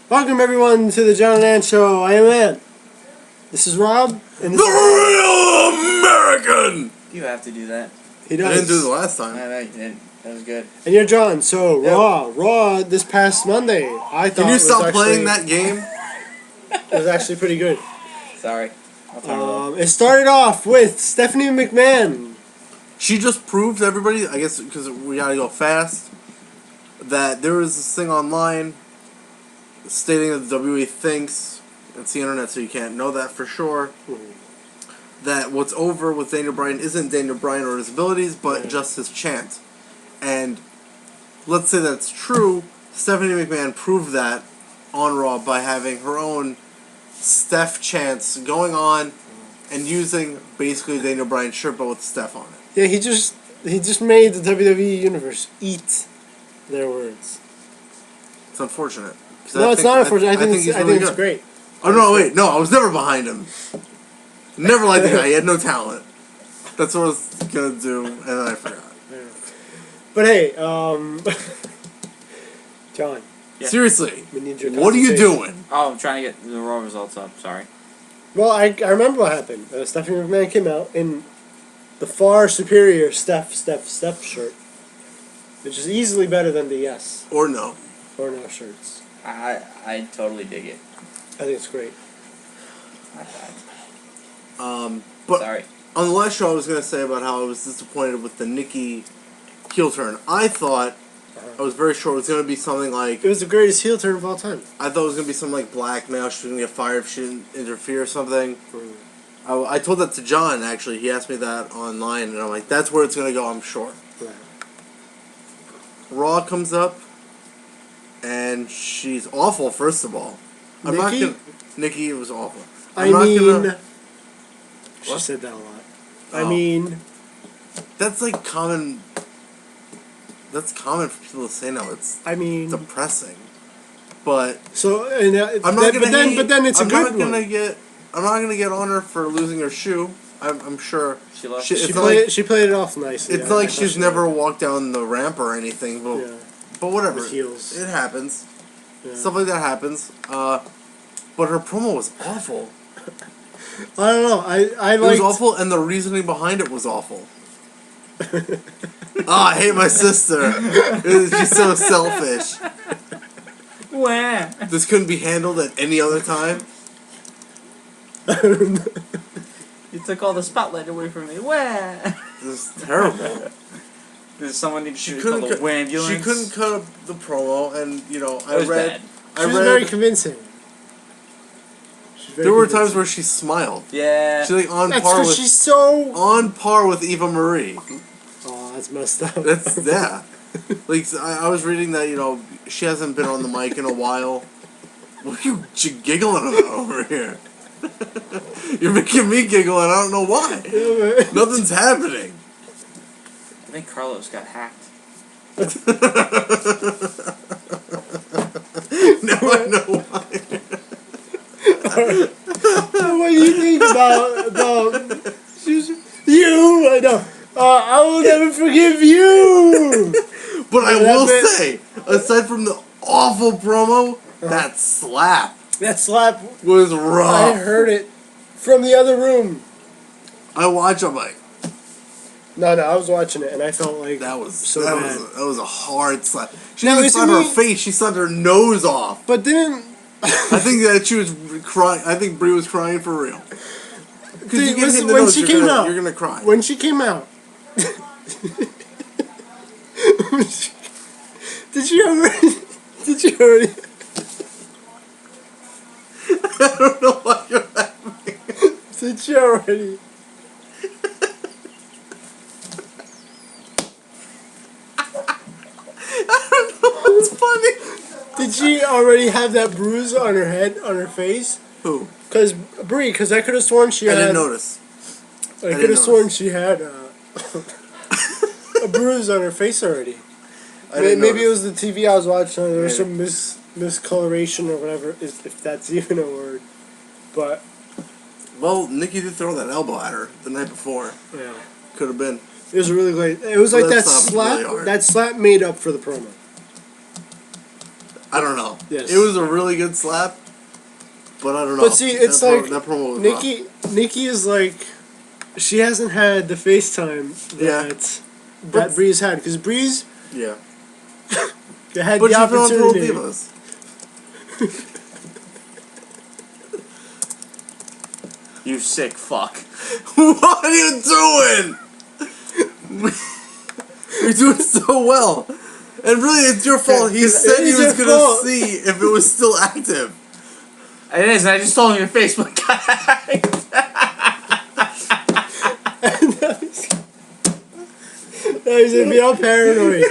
Welcome everyone to the John and Ann Show. I am Ann. This is Rob. And this the real American! You have to do that. He does. I didn't do it the last time. No, you didn't. That was good. And you're John. So Yep. Raw this past Monday. I thought. Can you was stop actually, playing that game? It was actually pretty good. Sorry. I'll turn it off. It started off with Stephanie McMahon. She just proved to everybody, I guess because we gotta go fast, that there was this thing online stating that the WWE thinks, it's the internet so you can't know that for sure, that what's over with Daniel Bryan isn't Daniel Bryan or his abilities, but just his chant. And let's say that's true. Stephanie McMahon proved that on Raw by having her own Steph chants going on and using basically Daniel Bryan's shirt but with Steph on it. Yeah, he just made the WWE universe eat their words. It's unfortunate. No, it's not unfortunate. I think it's great. Oh no! Wait, no, I was never behind him. Never liked the guy. He had no talent. That's what I was gonna do, and then I forgot. But hey, John. Yeah. Seriously, We need your what are you doing? Oh, I'm trying to get the Raw results up. Sorry. Well, I remember what happened. Stephanie McMahon came out in the far superior Steph shirt, which is easily better than the yes Or no? or no shirts. I totally dig it. I think it's great. But Sorry. on the last show, I was gonna say about how I was disappointed with the Nikki heel turn. I thought I was very sure it was gonna be something like It was the greatest heel turn of all time. I thought it was gonna be something like blackmail. She was gonna get fired if she didn't interfere or something. I told that to John, actually. He asked me that online, and I'm like, that's where it's going to go, I'm sure. Right. Raw comes up, and she's awful, first of all. Nikki was awful. She said that a lot. Oh. I mean... That's like common... That's common for people to say now. It's depressing. But... So, I'm not gonna but then it's a good one. I'm not gonna get on her for losing her shoe. I'm sure She lost. She played it off nicely. It's not like she's never walked down the ramp or anything, but whatever. With heels. It happens. Yeah. Stuff like that happens. But her promo was awful. I don't know. It was awful, and the reasoning behind it was awful. I hate my sister. She's so selfish. Wah. This couldn't be handled at any other time. You took all the spotlight away from me. Wah. This is terrible. Does someone need to call the ambulance? She couldn't cut up the promo, and It was bad. She was very convincing. There were times where she smiled. Yeah. She's like on That's par because with she's so... on par with Eva Marie. Oh, that's messed up. That's yeah. Like I was reading that she hasn't been on the mic in a while. What are you giggling about over here? You're making me giggle, and I don't know why. Yeah, Nothing's happening. I think Carlos got hacked. Now I know why. What do you think about you? I know. I will never forgive you. But I will say, aside from the awful promo, that slap. That slap Was rough. I heard it from the other room. I watch. I'm like, No, I was watching it and I felt like that was so that bad. was a hard slap. She Now, didn't isn't slap her he- face. She slapped her nose off. But didn't I think that she was crying. I think Brie was crying for real. Because you get hit in the when nose, she came out, you're gonna cry. when she came out, did you already? I don't know why you're laughing. Did you already? I don't know what's funny. Did she already have that bruise on her head, on her face? Who? Because I could have sworn she I had. didn't notice. I could have sworn she had a bruise on her face already. Maybe it was the TV I was watching. There was some miscoloration or whatever, if that's even a word. But Well, Nikki did throw that elbow at her the night before. yeah, Could have been. it was really great. It was like that That's not slap. really hard. That slap made up for the promo. I don't know. Yes. It was a really good slap, but I don't know. But see, it's like that promo was Nikki is like, she hasn't had the FaceTime that Breeze had, because Breeze yeah. had But the she's been on Pro opportunity. Divas. You sick fuck. What are you doing? You're doing so well. And really, it's your fault. He said he was going to see if it was still active. It is, and I just told him your Facebook guy. Now he's gonna be all paranoid.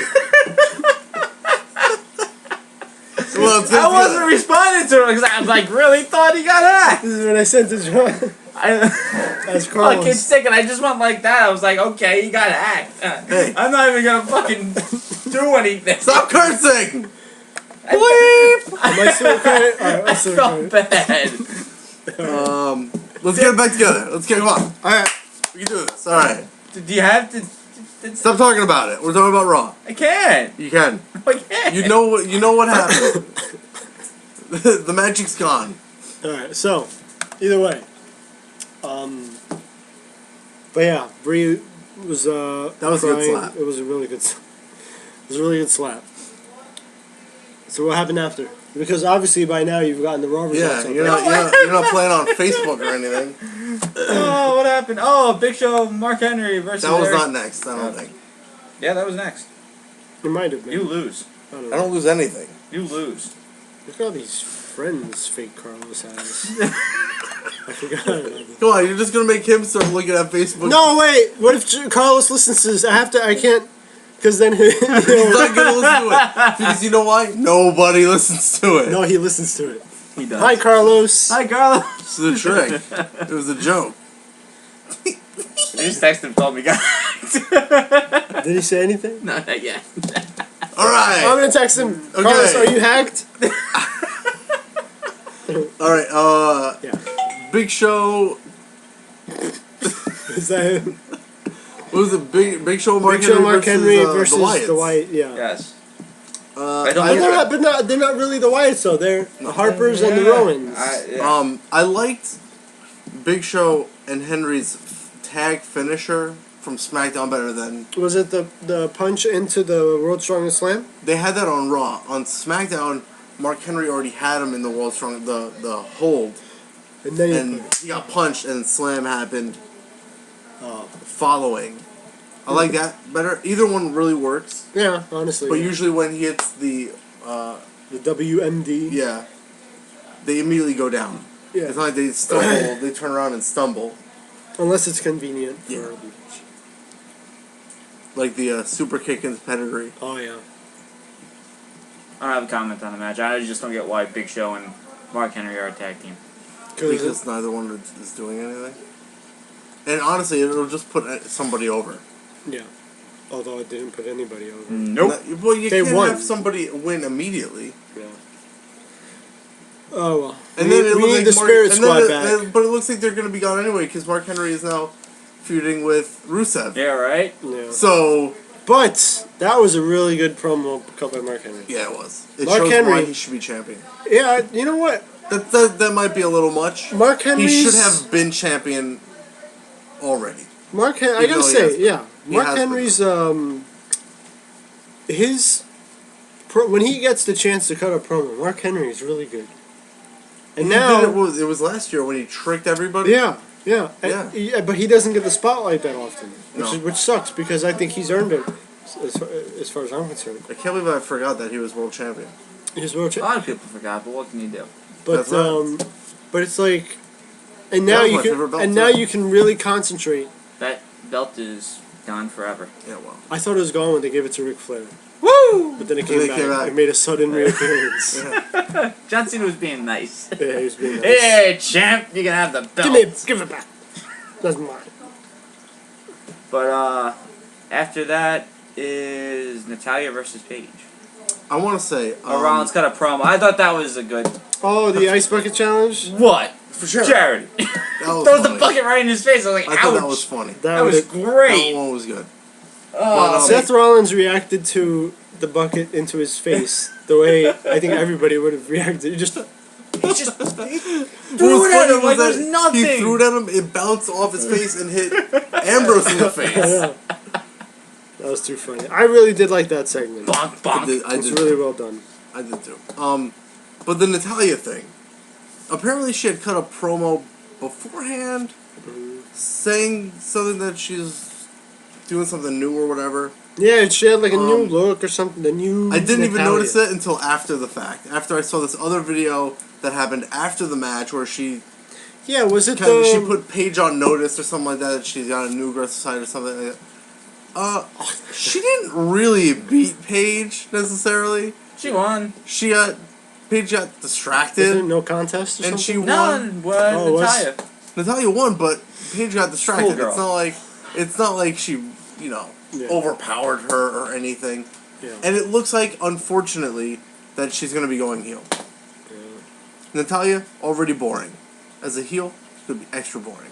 Well, I wasn't responding to him because I like really thought he got hacked. This is when I sent it to John. That's Carlos. Fucking sick, and I just went like that. I was like, okay, he got hacked. Hey. I'm not even gonna fucking do anything. Stop cursing! Bleep! Am I still okay? Alright, I I'm still felt okay. bad. Let's get it back together. Let's get, come on. Alright. We can do this. Alright. Do you have to? Stop talking about it. We're talking about Raw. I can't. You can. I can't. You know what happened. The magic's gone. Alright, so, either way. But yeah, Brie was, That was a good crying. slap. It was a really good slap. So what happened after? Because obviously by now you've gotten the Raw results. Yeah, up, you're right? not playing on Facebook or anything. Oh, what happened? Oh, Big Show, Mark Henry versus. That was Eric. not next, I don't think. Yeah, that was next. It might have been. You lose. I don't I know. don't lose anything. You lose. Look at all these friends fake Carlos has. I forgot about this. Come on, you're just gonna make him start looking at Facebook. No, wait. What if Carlos listens to this? I can't. Because then He's not gonna listen to it. Because you know why? Nobody listens to it. No, he listens to it. He does. Hi, Carlos. Hi, Carlos. It's a trick. It was a joke. I just texted him, told me, guys. Did he say anything? No, not yet. Alright. I'm gonna text him. Okay. Carlos, are you hacked? Alright, Yeah. Big Show. Is that him? What was it? Big Show Mark Big Show Mark Henry versus versus the Wyatts. the Wyatt. Yeah. Yes. I But they're not really the Wyatts though. They're the Harpers and the Rowans. I liked Big Show and Henry's tag finisher from SmackDown better than Was it the punch into the World's Strongest Slam? they had that on Raw. On SmackDown, Mark Henry already had him in the World Strong the hold, And then and he got punched and Slam happened oh. following. I like that better. Either one really works, Yeah, honestly. but yeah. usually when he hits the The WMD. yeah, they immediately go down. Yeah. It's not like they stumble. They turn around and stumble. Unless it's convenient. For Yeah. Like the super kick into pedigree. Oh yeah. I don't have a comment on the match. I just don't get why Big Show and Mark Henry are a tag team. Because neither one is doing anything. And honestly, it'll just put somebody over. Yeah. Although it didn't put anybody over. Nope. Well, you They can't won. have somebody win immediately. Yeah. Oh well. And we then it we looks need like the Spirit Squad back. But it looks like they're going to be gone anyway because Mark Henry is now feuding with Rusev. Yeah, right? Yeah. So But that was a really good promo cut by Mark Henry. yeah, it was. It Mark shows Henry- why he should be champion. Yeah, you know what? That might be a little much. Mark Henry's... He should have been champion already. I Even gotta though he say, has- yeah. he Mark has Henry's, when he gets the chance to cut a promo, Mark Henry is really good. And He now... did it was last year when he tricked everybody. Yeah, yeah. Yeah. But he doesn't get the spotlight that often, No. which sucks because I think he's earned it as far as I'm concerned. I can't believe I forgot that he was world champion. He's world A champion. lot of people forgot, but what can you do? But That's right. but it's like, and That now was you my favorite belt, can, and now too. you can really concentrate. That belt is gone forever. Yeah, well. I thought it was gone when they gave it to Ric Flair, Woo! but then it Then came it came back. back. It made a sudden reappearance. Yeah. John Cena was being nice. Yeah, he was being nice. Hey, champ, you can have the belt. Give it back. That's mine. But after that is Natalia versus Paige. I want to say. Rollins cut a promo. I thought that was a good. Oh, the ice bucket challenge. What? For sure. Charity. That was Throws the funny. bucket right in his face. I was like, I ouch. thought that was funny. That was would've- That great. one was good. Oh, But, Seth Rollins reacted to the bucket into his face the way I think everybody would have reacted. He just He just What threw was it at funny him like was there's that nothing. he threw it at him, it bounced off his face and hit Ambrose in the I face. know. That was too funny. I really did like that segment. Bonk, bonk. I It's did, really well done. I did too. But the Natalia thing. Apparently she had cut a promo beforehand saying something that she's doing something new or whatever. Yeah, she had like a new look or something. The new. I didn't even Natalia. notice it until after the fact. After I saw this other video that happened after the match where she Yeah, was it she put Paige on notice or something like that. She's got a new aggressive side or something like that. She didn't really beat Paige necessarily. She won. Paige got Was distracted it no contest or and she something? won. No, Oh, it was? Natalia. Natalia won, but Paige got distracted. Schoolgirl. It's not like she, overpowered her or anything. Yeah. And it looks like, unfortunately, that she's going to be going heel. Yeah. Natalia, already boring. As a heel, it's going to be extra boring.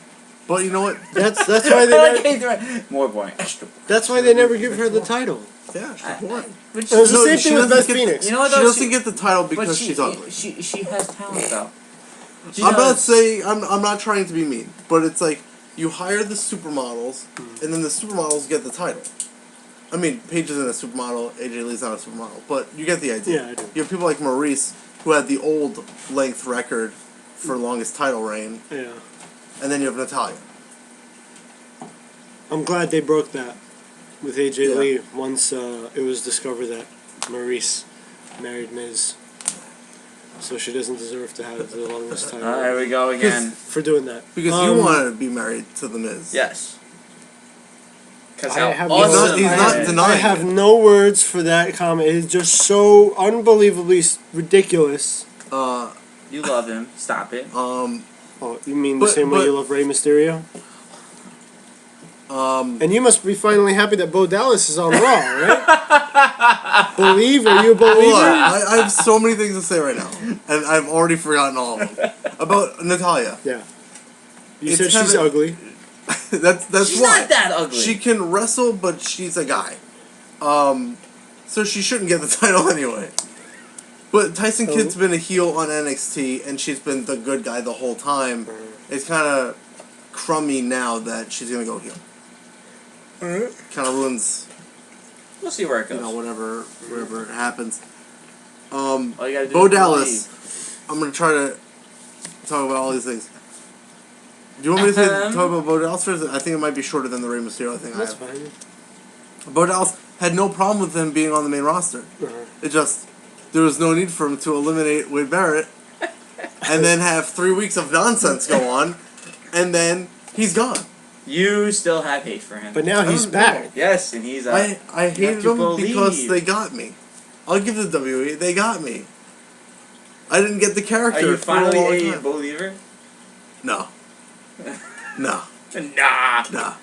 But you know what? That's why they More boring. Extra. that's why they never give her the title. Yeah, she's boring. But It was the No, same she thing with doesn't Beth get- Phoenix. You know what She though? doesn't get the title but because she's ugly. She has talent though. She I'm not does. saying I'm not trying to be mean, but it's like you hire the supermodels, and then the supermodels get the title. I mean, Paige isn't a supermodel, AJ Lee's not a supermodel, but you get the idea. Yeah, I do. You have people like Maurice, who had the old length record for longest title reign, Yeah. and then you have Natalia. I'm glad they broke that with AJ Yeah. Lee once it was discovered that Maurice married Miz. So she doesn't deserve to have the longest title Here we go again. for doing that. Because you wanted to be married to the Miz. Yes. Because I how have awesome he's not it is. denying I have no words for that comment. It's just so unbelievably ridiculous. You love him. Stop it. Oh, you mean the But- same way but- you love Rey Mysterio? And you must be finally happy that Bo Dallas is on Raw, right? Believe? Are you a Hold on, believer? I have so many things to say right now, and I've already forgotten all of them. About Natalia. Yeah. You It's said she's kinda- ugly. That's She's why. not that ugly. She can wrestle, but she's a guy. So she shouldn't get the title anyway. But Tyson Oh. Kidd's been a heel on NXT, and she's been the good guy the whole time. It's kind of crummy now that she's gonna go heel. Kind of ruins, We'll see where it goes. whatever it happens. All you gotta do Bo is Dallas. I'm gonna try to talk about all these things. Do you want me to talk about Bo Dallas first? I think it might be shorter than the Rey Mysterio thing. That's fine. Bo Dallas had no problem with him being on the main roster. It just, there was no need for him to eliminate Wade Barrett and then have 3 weeks of nonsense go on, and then he's gone. You still have hate for him. But now he's don't back. know. Yes, and he's I hated to them because believe. they got me. I'll give the WWE, they got me. I didn't get the Are character you for finally a long a time. believer? No. No. Nah. Nah.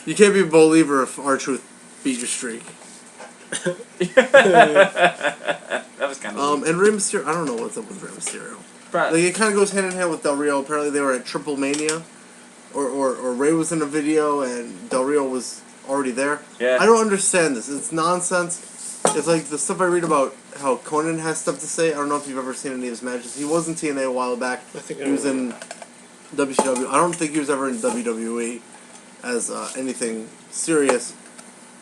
You can't be a believer if R-Truth beat your streak. That was kind of. And Rey Mysterio, I don't know what's up with Rey Mysterio. But Like, it kind of goes hand in hand with Del Rio. Apparently they were at Triple Mania. Or Ray was in a video and Del Rio was already there. yeah. I don't understand this. It's nonsense. It's like the stuff I read about how Conan has stuff to say. I don't know if you've ever seen any of his matches. He was in TNA a while back. I think He was in WCW. I don't think he was ever in WWE as anything serious.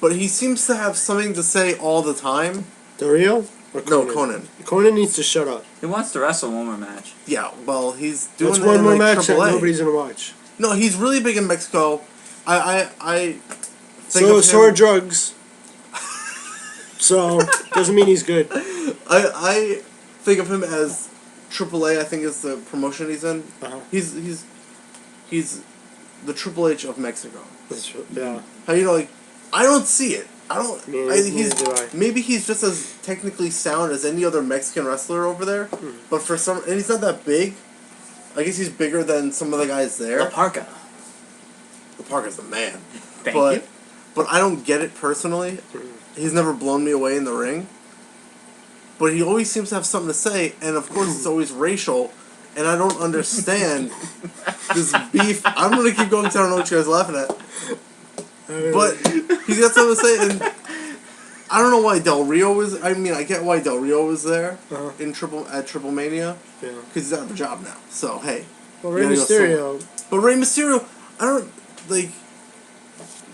But he seems to have something to say all the time. Dario? Or No, Conan. Conan needs to shut up. He wants to wrestle one more match. Yeah, well, he's doing That's that one in, more like, match that AAA. nobody's gonna watch. No, he's really big in Mexico. I think So of so are him, drugs. So doesn't mean he's good. I think of him as AAA. I think is the promotion he's in. Uh-huh. He's the Triple H of Mexico. Yeah. How you know, like, I don't see it. I don't. Neither do I. Maybe he's just as technically sound as any other Mexican wrestler over there. But for some, and he's not that big. I guess he's bigger than some of the guys there. La Parka. The Parker's the man. Thank but, you. But I don't get it personally. He's never blown me away in the ring. But he always seems to have something to say, and of course it's always racial, and I don't understand this beef. I'm gonna keep going because I don't know what you guys are laughing at. But he's got something to say, and I don't know why Del Rio was. I mean, I get why Del Rio was there Uh-huh. in Triple Mania Yeah. because he's out of a job now. So hey, Well, you Rey gotta go Mysterio. but Rey Mysterio, I don't like.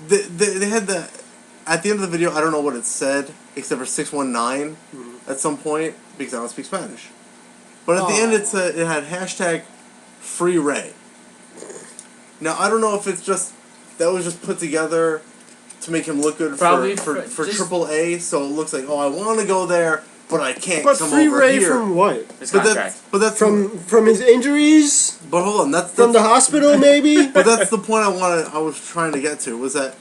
They had the at the end of the video. I don't know what it said except for 619 at some point because I don't speak Spanish. But at the end, it had hashtag Free Ray. Now I don't know if it's just that was just put together to make him look good Probably for just- AAA, so it looks like I want to go there, but I can't But come Free over Ray here. from what? His But contract. that's From his injuries? but hold on, that's From the hospital, maybe? but that's the point I was trying to get to was that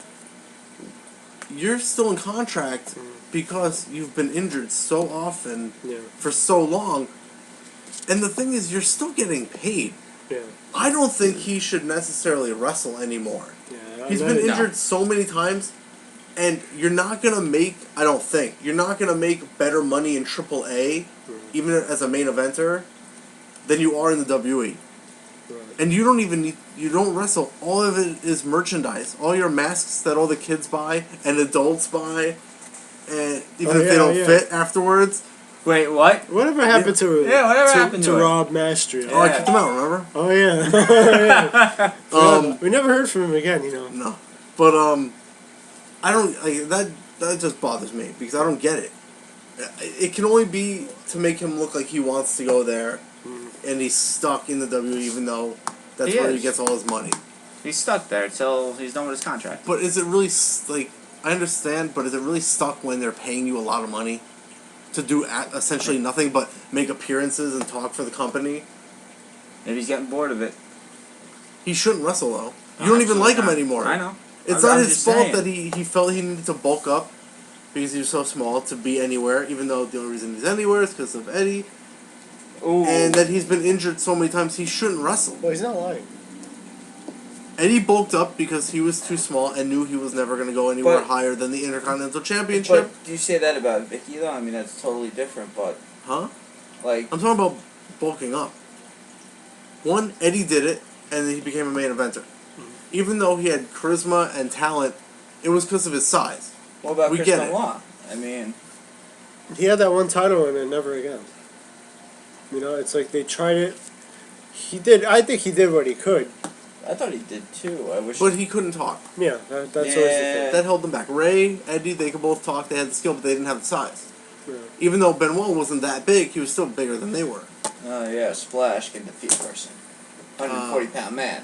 you're still in contract because you've been injured so often Yeah. for so long, and the thing is, you're still getting paid. Yeah. I don't think he should necessarily wrestle anymore. Yeah. He's been injured so many times, and you're not gonna make. I don't think you're not gonna make better money in AAA, even as a main eventer, than you are in the WWE. Right. And you don't even need. You don't wrestle. All of it is merchandise. All your masks that all the kids buy and adults buy, and even if they don't fit afterwards. Wait, what? Whatever happened to whatever happened to it? Rob Mastriano? Oh, I kicked him out. Remember? Oh yeah. Oh, yeah. We never heard from him again. No, but I don't like that. That just bothers me because I don't get it. It can only be to make him look like he wants to go there, and he's stuck in the WWE, even though that's where he gets all his money. He's stuck there till he's done with his contract. But is it really like I understand? But is it really stuck when they're paying you a lot of money to do essentially nothing but make appearances and talk for the company? Maybe he's getting bored of it. He shouldn't wrestle though. You don't even like him anymore. I know. It's I'm not his just fault saying. that he felt he needed to bulk up because he was so small to be anywhere, even though the only reason he's anywhere is because of Eddie. Ooh. And that he's been injured so many times he shouldn't wrestle. Well, he's not lying. Eddie bulked up because he was too small and knew he was never going to go anywhere But- higher than the Intercontinental Championship. But do you say that about Vicky though? I mean, that's totally different. But Huh? like, I'm talking about bulking up. One, Eddie did it, and then he became a main eventer. Even though he had charisma and talent, it was because of his size. what about We Chris get it. Benoit? I mean, He had that one title and then never again. It's like they tried it. He did. I think he did what he could. I thought he did too. I wish. But he couldn't talk. Yeah, that's always the thing. That held them back. Ray, Eddie, they could both talk. They had the skill, but they didn't have the size. Yeah. Even though Benoit wasn't that big, he was still bigger than they were. Oh yeah, Splash can defeat a person. 140-pound man.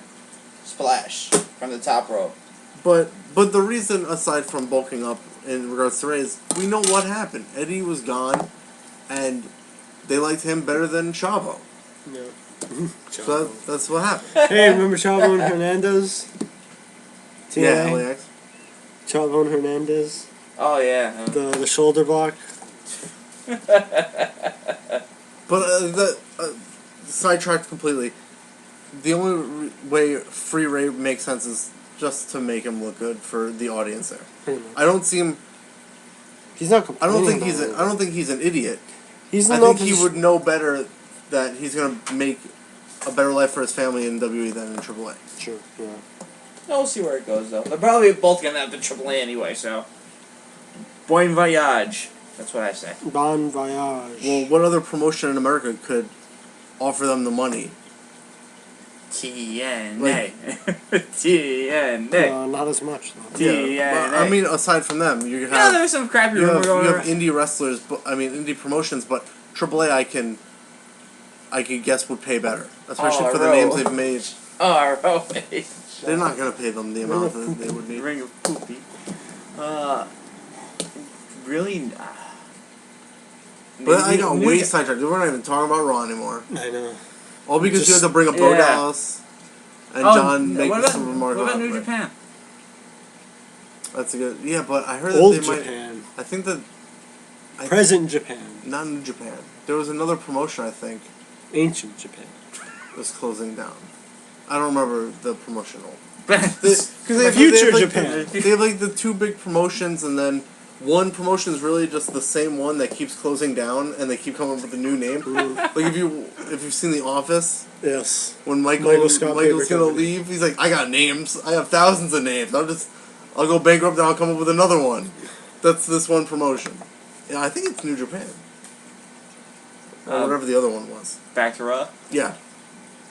Splash from the top rope. But the reason, aside from bulking up in regards to Ray, is we know what happened. Eddie was gone, and they liked him better than Chavo. Yeah. So that's what happened. Hey, remember Chavo and Hernandez? Yeah, TNA? LAX. Chavo and Hernandez. Oh yeah. The shoulder block. But sidetracked completely. The only way Free Ray makes sense is just to make him look good for the audience there. Pretty much. I don't see him. He's not I complaining. don't think about he's. it. I don't think he's an idiot. He's I not think he would know better that he's gonna make a better life for his family in WWE than in AAA. Sure. Yeah. No, we'll see where it goes though. They're probably both gonna have the AAA anyway, so. Bon voyage. That's what I say. Bon voyage. Well, what other promotion in America could offer them the money? TNA. TNA. Not as much though. TNA. But, I mean, aside from them, you Yeah, have there's some crappy you rumor have, going you around. have indie wrestlers, but indie promotions, but AAA I could guess would pay better, especially for the names they've made. ROH. They're not gonna pay them the amount that they would need. Ring of poopy. Really? But I got maybe- way sidetracked. We're not even talking about Raw anymore. I know. All because you Just- had to bring up Bo yeah. Dallas and Oh, John make what about, some remark what about New it. Japan? That's a good. Yeah, but I heard Old that they Japan. might. I think that Present Japan. not New Japan. There was another promotion I think Ancient Japan. was closing down. I don't remember the promotional. Because Future like, Japan. They have like the two big promotions, and then one promotion is really just the same one that keeps closing down, and they keep coming up with a new name. Like if you've seen The Office, Yes. when Michael Scott Michael's Paper gonna Company. leave, he's like, I got names. I have thousands of names. I'll go bankrupt and I'll come up with another one. That's this one promotion. Yeah, I think it's New Japan. Or whatever the other one was. Back to Raw. Yeah.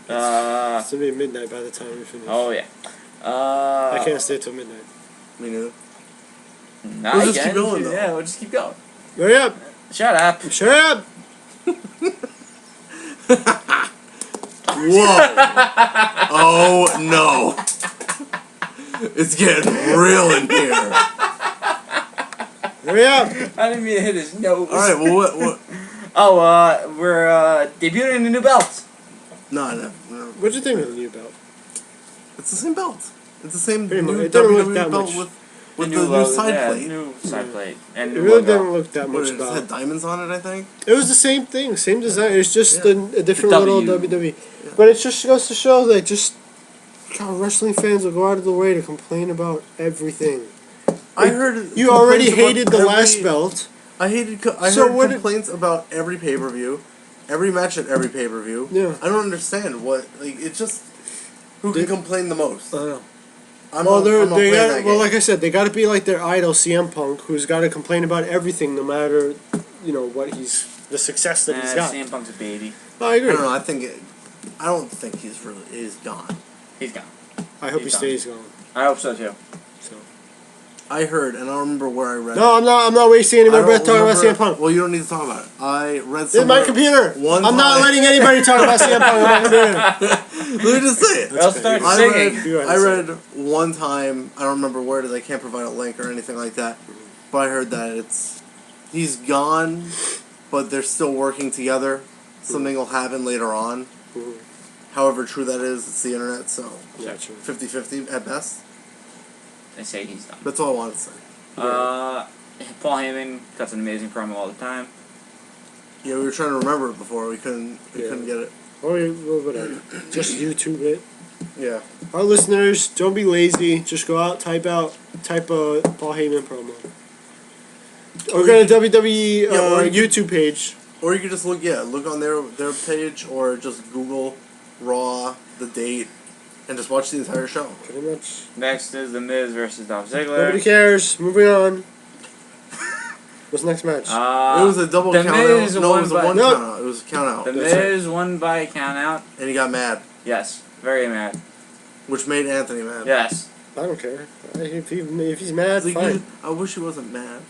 It's gonna be midnight by the time we finish. Oh yeah. I can't stay till midnight. Me neither. Nah, We'll you just keep can. going, though. Yeah, we'll just keep going. Hurry up! Shut up. Shut up! Whoa! Oh no! It's getting real in here. Hurry up! I didn't mean to hit his nose. All right. Well, what? Oh, we're debuting a new belt. No. What'd you think of the new belt? It's the same belt. It's the same Pretty new much. It didn't look WWE that belt much. with the logo, new side yeah, plate. new side plate, and It new really logo. didn't look that What, much it just had about. diamonds on it, I think. It was the same thing, same design. It's just Yeah. a different The little W. WWE. But it just goes to show that just God, wrestling fans will go out of the way to complain about everything. I heard You already complaints hated about the last every- belt. I So heard what did- complaints about every pay-per-view, every match at every pay-per-view. Yeah. I don't understand what it's just who can complain the most. I know. I'm Well, not playing that game. like I said, they got to be like their idol CM Punk, who's got to complain about everything, no matter what the success that he's got. CM Punk's a baby. I I agree. don't know. I don't think he's gone. He's gone. I hope he He's stays gone. I hope so too. So. I heard, and I don't remember where I read. No, I'm not wasting any I more don't breath talking about remember- CM Punk. Well, you don't need to talk about it. I read This is my computer. One I'm not time- letting anybody talk about CM Punk on my computer. Let me just say it. I'll start okay. singing. You go ahead I and say read one time. I don't remember where it is. I can't provide a link or anything like that. But I heard that he's gone, but they're still working together. Something will happen later on. Mhm. However true that is, it's the internet, so Yeah, true. 50-50 at best. They say he's done. That's all I wanted to say. Paul Heyman cuts an amazing promo all the time. Yeah, we were trying to remember it before. We couldn't get it. Or whatever. Just YouTube it. Yeah. Our listeners, don't be lazy. Just go out, type a Paul Heyman promo. Or go to WWE Yeah, or you could- YouTube page. Or you could just look on their page, or just Google Raw, the date, and just watch the entire show. Pretty much. Next is The Miz versus Dolph Ziggler. Nobody cares. Moving on. What's the next match? It was a double The count Miz out. No, it was a won one by- No. count out. It was a count out. The That's right. Miz won by count out. And he got mad, Yes, very mad. which made Anthony mad. Yes. I don't care. If he's mad, Like, fine. I wish he wasn't mad.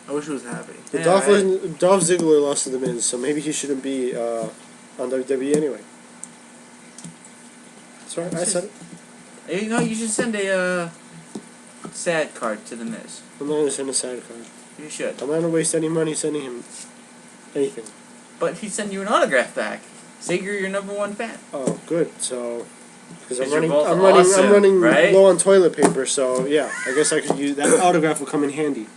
I wish he was happy. But Yeah, Dolph Ziggler lost to The Miz, so maybe he shouldn't be on WWE anyway. Sorry, I said it. You know, you should send a sad card to The Miz. I'm not going to send a side card. You should. I'm not going to waste any money sending him anything. But he'd send you an autograph back. Ziggler, your number one fan. Oh, good. So, because I'm 'Cause you're running, both I'm running, awesome, I'm running right? low on toilet paper. So yeah, I guess I could use that autograph. Will come in handy.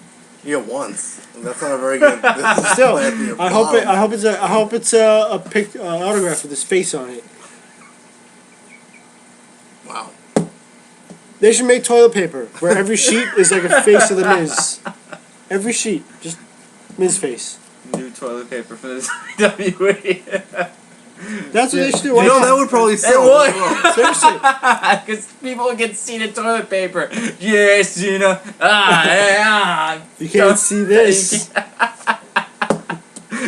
Yeah, once. That's not a very good. Still, Still, I hope it's a pic autograph with his face on it. Wow. They should make toilet paper where every sheet is like a face of the Miz. Every sheet, just Miz face. New toilet paper for the WWE. That's what they should do. You Why know not? that would probably That sell. would. Seriously. Because people can see the toilet paper. Yes, Gina. Ah. You can't see this.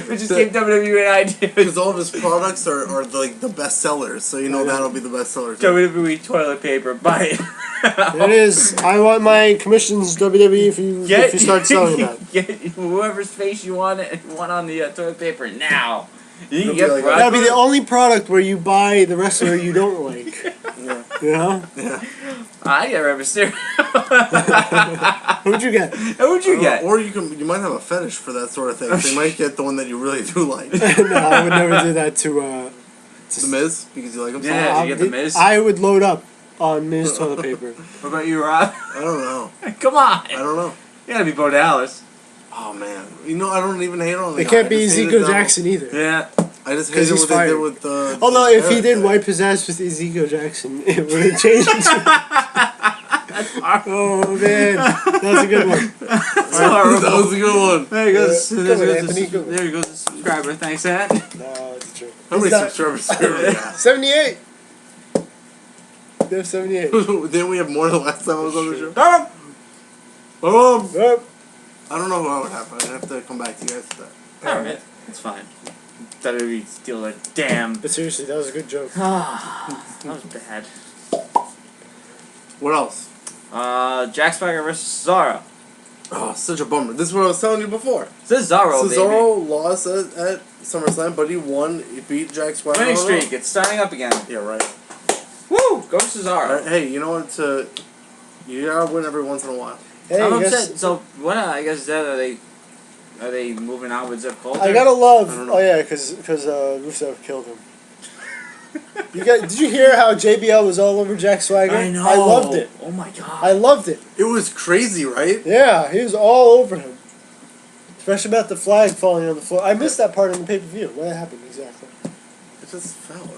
We just gave WWE an idea. Because all of his products are like the best sellers, so you know that'll be the best seller. too. WWE toilet paper. Buy it. It is. I want my commissions, WWE, if you start selling that. Get whoever's face you want on the toilet paper now. You can It'll get be like Brock That'll be the Lesnar. only product where you buy the wrestler you don't like. Yeah. You know? Yeah. I get Rey Mysterio. Who'd you get? Who'd you get? Or you might have a fetish for that sort of thing. So you might get the one that you really do like. No, I would never do that to. The Miz, because you like him so Yeah. much. you get the Miz? I would load up on Miz toilet paper. What about you, Rob? I don't know. Come on. I don't know. You gotta be Bo Dallas. Oh man, you know I don't even hate on the It guy. can't I be just hated Ezekiel them. Jackson either. Yeah. I just 'Cause hated he's what they did fired. with the. Although if he Eric did thing. wipe his ass with Ezekiel Jackson, it would have changed. Oh man, that's a good one. That's horrible. That was a good one. There he goes. Yeah. There Go goes Anthony, the- go. there he goes the subscriber. Thanks, Ant. No, it's true. How many It's not- subscribers do we have? 78. They have 78. Didn't we have more the last time I was on the show? Yep. I don't know who I would have. I'd have to come back to you guys with that. Alright, it's fine. WWE steal a damn. But seriously, that was a good joke. That was bad. What else? Jack Swagger versus Cesaro. Oh, such a bummer. This is what I was telling you before. Cesaro, baby. Cesaro lost at SummerSlam, but he won. He beat Jack Swagger. Winning streak. It's starting up again. Yeah, right. Woo! Go Cesaro. Hey, you know what? You gotta win every once in a while. Hey, I'm I guess- upset. So what? I guess are they moving out with Zip Coulter? I gotta love. I don't know. Oh yeah, because Rusev killed him. Did you hear how JBL was all over Jack Swagger? I know. I loved it. Oh my god. I loved it. It was crazy, right? Yeah, he was all over him. Especially about the flag falling on the floor. I missed that part in the pay-per-view. What happened exactly? It just fell.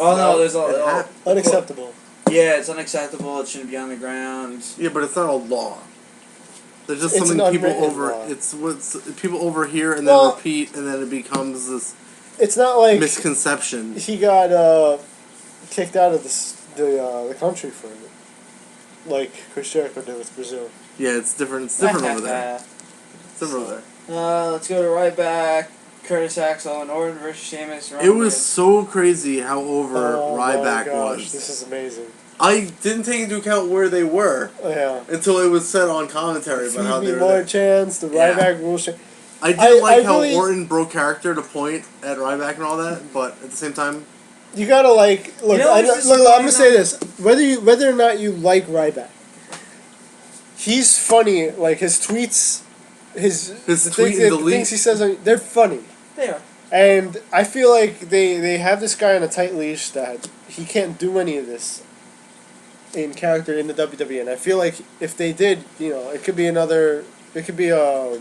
Oh no, there's it a. happened. Unacceptable. Yeah, it's unacceptable. It shouldn't be on the ground. Yeah, but it's not a law. There's just It's something an people unwritten over. law. It's what's people overhear and then Well- repeat, and then it becomes this It's not like misconception. he got kicked out of the country for it, like Chris Jericho did with Brazil. Yeah, it's different. It's different over there. It's different over there. Let's go to Ryback. Curtis Axel and Orton versus Sheamus. It was so crazy how over Oh my Ryback gosh, was. this is amazing. I didn't take into account where they were Oh, yeah. until it was said on commentary about how Feed they me were more there. chance. The Yeah. Ryback rules. I did like how really- Orton broke character to point at Ryback and all that, but at the same time, You gotta like look. You know, it's just look, I'm gonna funny say this: whether or not you like Ryback, he's funny. Like his tweets, the things he says, they're funny. They are. And I feel like they have this guy on a tight leash that he can't do any of this in character in the WWE. And I feel like if they did, it could be another. It could be It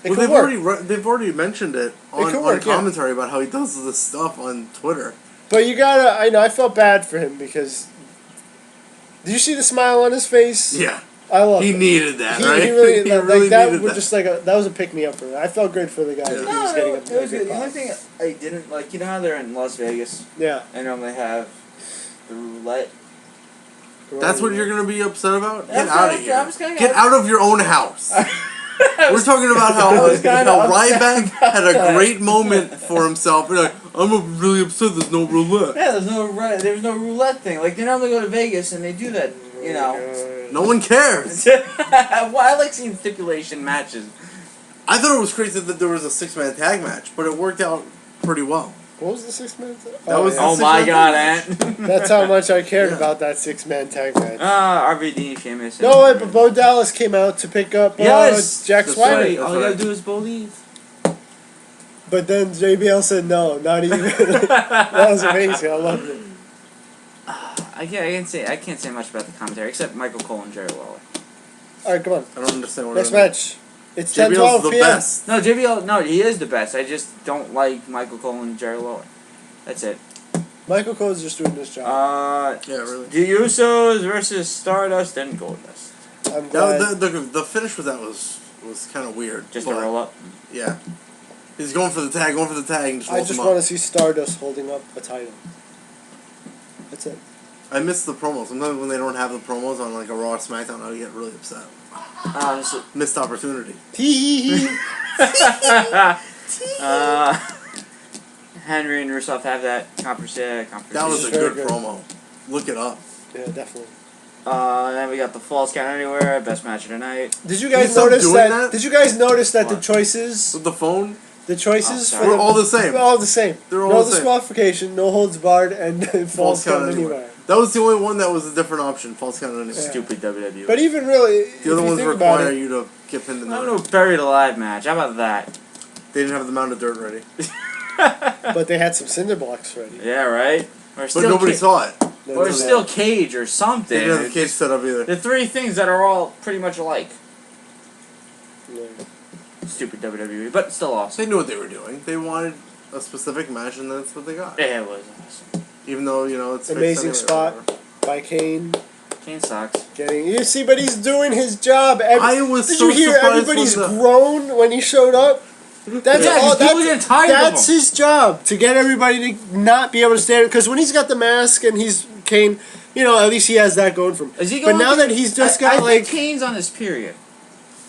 could work. they've already mentioned it on, could work, on commentary about how he does this stuff on Twitter. But you gotta. I felt bad for him because. Did you see the smile on his face? Yeah, I love. he it. needed that, He right? really, He like, really that needed was that. just like that was a pick me up for him. I felt good for the guy. Yeah. That he was getting a It was good good. The only pop. thing I didn't like, you know how they're in Las Vegas? Yeah. I normally have the roulette. That's what you're gonna be upset about? Yeah, Get out of I here! was kinda- Get out of your own house! We're talking about how I was kinda Ryback upset had a about great that. moment for himself. You're like, I'm really upset the's no roulette. Yeah, there's no roulette thing. Like they normally go to Vegas and they do that. You know. No one cares. Well, I like seeing stipulation matches. I thought it was crazy that there was a 6-man tag match, but it worked out pretty well. What was the 6 man? That was yeah. Oh Six my man god, tag Ant. That's how much I cared Yeah. about that 6-man tag match. RVD, Sheamus. No, wait, but Bo Dallas came out to pick up Yes! Jack That's Swagger. right. All you gotta do is believe. But then JBL said no, not even. That was amazing. I loved it. I can't say much about the commentary except Michael Cole and Jerry Lawler. All right, come on. I don't understand what Next it is. match. It's JBL's 10:12 the p.m. best. No, JBL. No, he is the best. I just don't like Michael Cole and Jerry Lawler. That's it. Michael Cole's just doing this job. Yeah, really. The Usos versus Stardust and Goldust. I'm glad. The finish with that was kind of weird. Just a but, roll up. Yeah. He's going for the tag, and just I rolls just him want to up. see Stardust holding up a title. That's it. I miss the promos. Sometimes when they don't have the promos on like a Raw or SmackDown, I get really upset. Missed opportunity. Tee Henry and Rusev have that conversation. That was a Very good good. promo. Look it up. Yeah, definitely. Then we got the Falls Count Anywhere, best match of the night. Did you Can guys you stop notice doing that? that? Did you guys notice that the What? choices, With the phone, the choices Oh, for sorry. we're all the same. They're all the same. They're all no the same. disqualification, no holds barred, and falls count anywhere. That was the only one that was a different option. False count anywhere. Yeah. Stupid WWE. But even really, if The other you ones think about require it, you to get pinned in I the don't know, buried alive match. How about that? They didn't have the mound of dirt ready. but they had some cinder blocks ready. Yeah, right. Or But still nobody saw it. Or still cage or something. They didn't have the It's cage just set up either. the three things that are all pretty much alike. Yeah. Stupid WWE, but still awesome. They knew what they were doing. They wanted a specific match, and that's what they got. Yeah, it was awesome. Even though, it's fixed Amazing anyway or spot. whatever. By Kane Kane sucks. you see, but he's doing his job. I was Did so you hear surprised everybody's when the- groan when he showed up? That's Yeah, 'cause all. people get tired of That's him. his job, to get everybody to not be able to stand. Because when he's got the mask and he's Kane, at least he has that going for him. Is he But going now through- that he's just I got think like, Kane's on his period.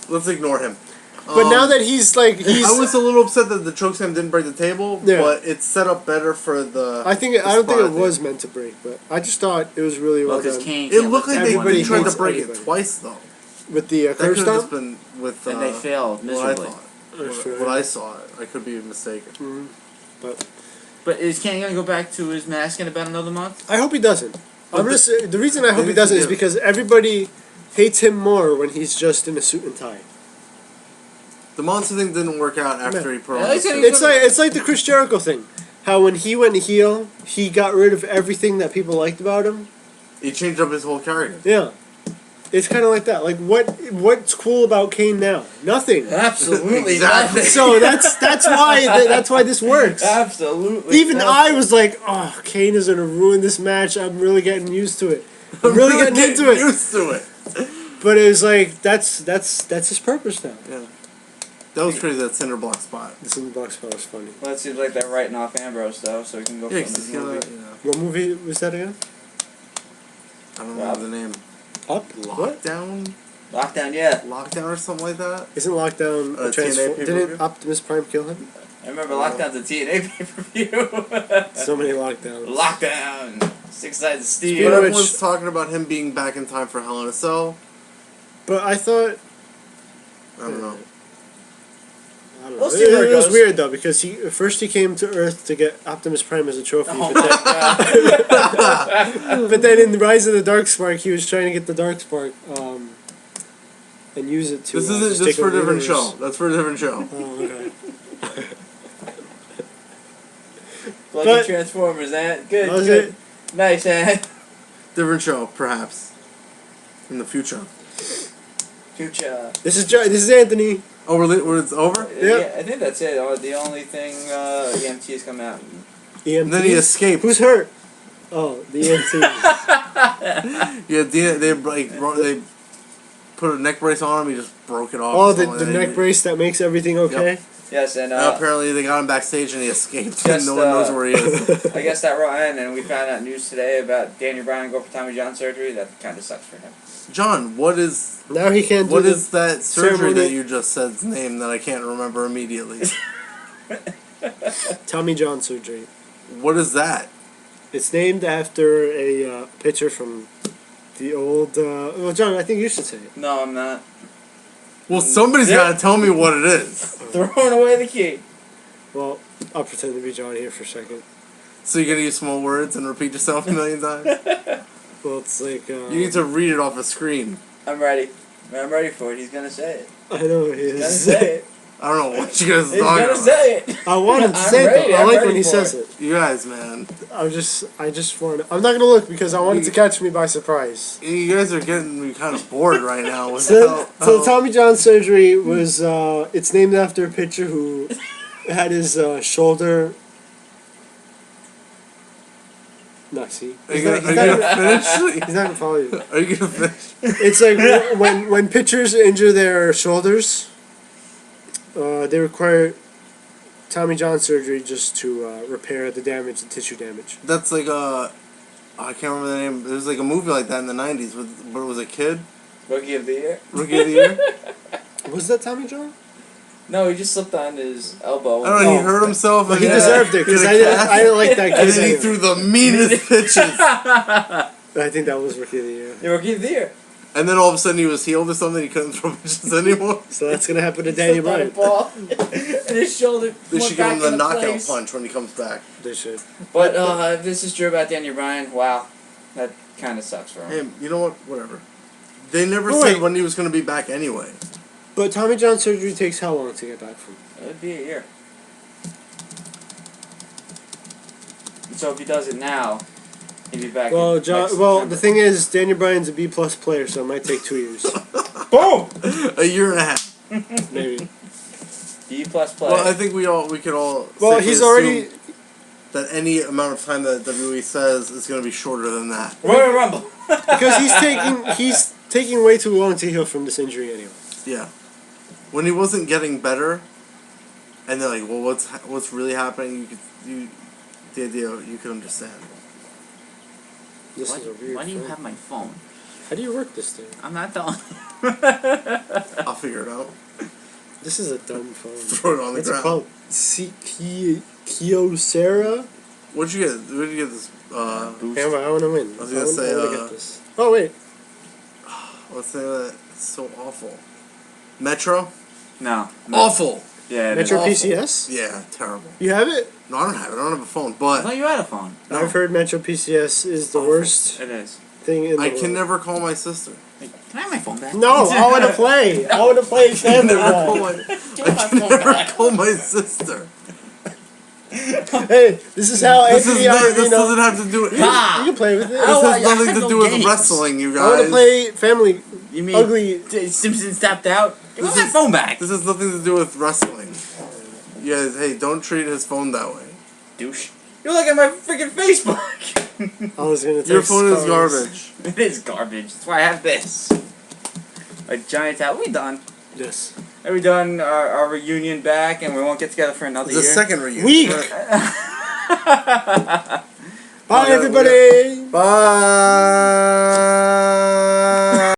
let's ignore him. But now that he's like I was a little upset that the chokeslam didn't break the table, Yeah. but it's set up better for the. I don't think it was meant to break, but I just thought it was really well because done. Kane. It can't looked lift like anyone they tried to anymore. break anybody. it twice though. With the That curve could have just stomp. been with. And they failed What I miserably. thought. What I saw. I could be mistaken. But But is Kane gonna go back to his mask in about another month? I hope he doesn't. But The reason I hope he need doesn't to is give- because everybody hates him more when he's just in a suit and tie. The monster thing didn't work out after he put on. Yeah, the he's gonna- suit. It's like the Chris Jericho thing. How when he went heel, he got rid of everything that people liked about him. He changed up his whole character. Yeah. It's kind of like that. Like what's cool about Kane now? Nothing. Absolutely Exactly. nothing. So that's why this works. Absolutely. Even nothing. I was like, oh, Kane is gonna ruin this match. I'm really getting used to it. I'm really getting into it. Used to it. But it was like that's his purpose now. Yeah. That was crazy. That cinder block spot. This in the box spot was funny. Well, it seems like they're writing off Ambrose though, so he can go Yeah, film 'cause his he's gonna. movie. Yeah. What movie was that again? I don't remember the name. Up? What? Lockdown. Lockdown, yeah. Lockdown or something like that. Isn't Lockdown a TNA transform? pay-per-view? Didn't Optimus Prime kill him? I remember Lockdown's a TNA pay-per-view. So many lockdowns. Lockdown. Six Sides of But Steel. Speaking of which- everyone's talking about him being back in time for Hell in a Cell. But I thought I don't know. I don't know. We'll see where it It was goes. weird though because first he came to Earth to get Optimus Prime as a trophy, Oh but, my then, god. but then in the Rise of the Dark Spark, he was trying to get the Dark Spark and use it to. This just isn't. take That's for a over the different universe. show. That's for a different show. Oh, okay. Fucking But- Transformers, Ant. Good, That was good. it. Nice, Ant. Different show, perhaps. In the future. Future. This is Anthony. Oh, it's over. Yeah. I think that's it. The only thing EMT has come out. EMT. And then he escaped. Who's hurt? Oh, the EMT. Yeah, they put a neck brace on him. He just broke it off. Oh, or the something like neck that. brace that makes everything okay. Yes, and And apparently they got him backstage and he escaped. Just, no one knows where he is. I guess that Raw ended, and we found out news today about Daniel Bryan going for Tommy John surgery. That kind of sucks for him. John, what is Now he can't do what the is that surgery ceremony. that you just said's name that I can't remember immediately? Tommy John surgery. What is that? It's named after a pitcher from the old. Well, John, I think you should say it. No, I'm not. Well, somebody's Yeah. got to tell me what it is. Throwing away the key. Well, I'll pretend to be John here for a second. So you're gonna use small words and repeat yourself a million times? Well, it's like. You need to read it off a screen. I'm ready. I'm ready for it. He's gonna say it. I know he He's gonna is. say it. I don't know what you guys are He's talking gonna about. say it. I want him to I'm say it ready, though. I I'm like ready when he for says it. it. You guys, man. I just want. I'm not gonna look because I want it to catch me by surprise. You guys are getting me kind of bored right now. With So how- Tommy John surgery was. It's named after a pitcher who had his shoulder. No, see, Are you he's gonna, not, are you gonna finish? he's not gonna follow you. Are you gonna finish? It's like when pitchers injure their shoulders, they require Tommy John surgery just to repair the damage, the tissue damage. That's like a. I can't remember the name. There was like a movie like that in the '90s, but it was a kid, Rookie of the year. Rookie of the Year. Was that Tommy John? No, he just slipped on his elbow. I don't know. He Oh. hurt himself. Well, and he then- deserved it because he I had a didn't, cast, I didn't like that And kid. then he anyway. threw the meanest pitches. I think that was Rookie of the Year. The Rookie of the year. And then all of a sudden he was healed or something. He couldn't throw pitches anymore. So that's gonna happen to Daniel Slipped on a Bryan. ball, and his shoulder They went should give back him the into knockout place. punch when he comes back. They should. But if this is true about Daniel Bryan, wow, that kind of sucks for him. Hey, you know what? Whatever. They never Oh, said wait. when he was going to be back anyway. But Tommy John surgery takes how long to get back from? It would be a year. So if he does it now, he'd be back. Well, in John. next Well, September. the thing is, Daniel Bryan's a B+ player, so it might take 2 years, Boom. A year and a half. maybe. B+ player. Well, I think we could all. Well, safely he's already. assume that any amount of time that WWE says is going to be shorter than that. Royal Rumble. Because he's taking way too long to heal from this injury anyway. Yeah. When he wasn't getting better, and they're like, "Well, what's really happening?" The idea you could understand. This is a weird. Why do you phone. have my phone? How do you work this thing? I'm not telling. I'll figure it out. This is a dumb phone. Throw it on the What's it ground. called? Kyocera? What'd you get? Where'd you get this? Boost. I want to win. I was gonna say, wanna get this. Oh, wait. What's the name of that? It's so awful. Metro? No. Awful! Yeah. It Metro awful. PCS? Yeah, terrible. You have it? No, I don't have it. I don't have a phone, I but thought you had a phone. No. I've heard Metro PCS is the Awful. worst It is. thing in the I world. can never call my sister. Hey, can I have my phone back? No, I want to play. I want to play Family Call Guy. my, I can never call my sister. Hey, this is how This Anthony this Iovino. doesn't have to do it. You This Ah! can play with it. Oh, has I nothing to know do with games. wrestling, you I want to guys. play Family You mean Ugly. Simpsons tapped out? Give me This my is- phone back. This has nothing to do with wrestling. You guys, hey, don't treat his phone that way. Douche. You're looking at my freaking Facebook. I was gonna. Your text phone is Carlos. garbage. It is garbage. That's why I have this. A giant tab. We done. Yes. Are we done our reunion back and we won't get together for another It's a year? second reunion. Week. Right. Bye, everybody. Bye.